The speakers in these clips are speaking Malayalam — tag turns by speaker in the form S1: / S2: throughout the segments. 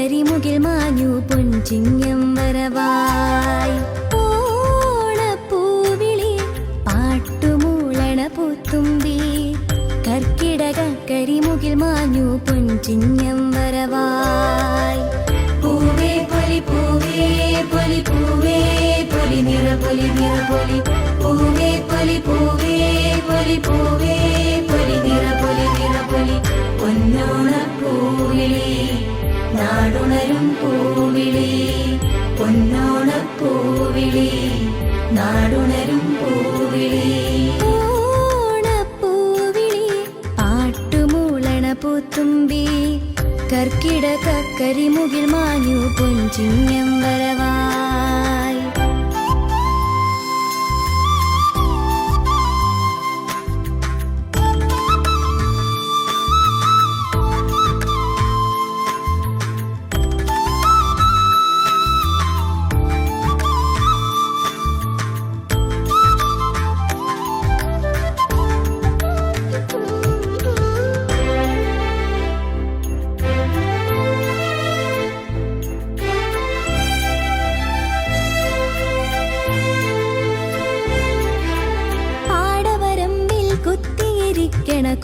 S1: കരിമുകിൽ മാഞ്ഞു പൊൻചിങ്ങം വരവായി. ഓണപ്പൂവിളി പാട്ടുമൂളണ പൂത്തുമ്പി കർക്കിടക കരിമുകിൽ മാഞ്ഞു പൊൻചിങ്ങം വരവായി. പൂവേ പൊലി പൂവേ പൊലി പൂവേ പൊലി നിറ പൊലി നിറ പൊലി പൂവേ പൊലി പൂവേ പൊലി പൂവേ പൊലി നിറ പൊലി നിറ പൊലി പൊന്നോണപ്പൂവിളി നാടുണരും പൂവിളി പൊന്നോണപ്പൂവിളി നാടുണരും പൂവിളി. ഓണപ്പൂവിളി പാട്ടുമൂളണ പൂത്തുമ്പി കർക്കിടക കരിമുകിൽ മാഞ്ഞു പൊൻചിങ്ങം വരവായി.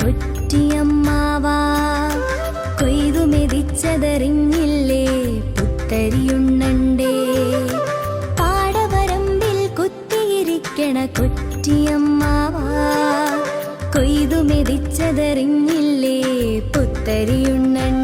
S1: കൊറ്റിയമ്മാവാ കൊയ്തു മെതിച്ചതറിഞ്ഞില്ലേ പുത്തരിയുണ്ണണ്ടേ. പാടവരമ്പിൽ കുത്തിയിരിക്കണ കൊറ്റിയമ്മാവാ കൊയ്തു മെതിച്ചതറിഞ്ഞില്ലേ പുത്തരിയുണ്ണണ്ടേ.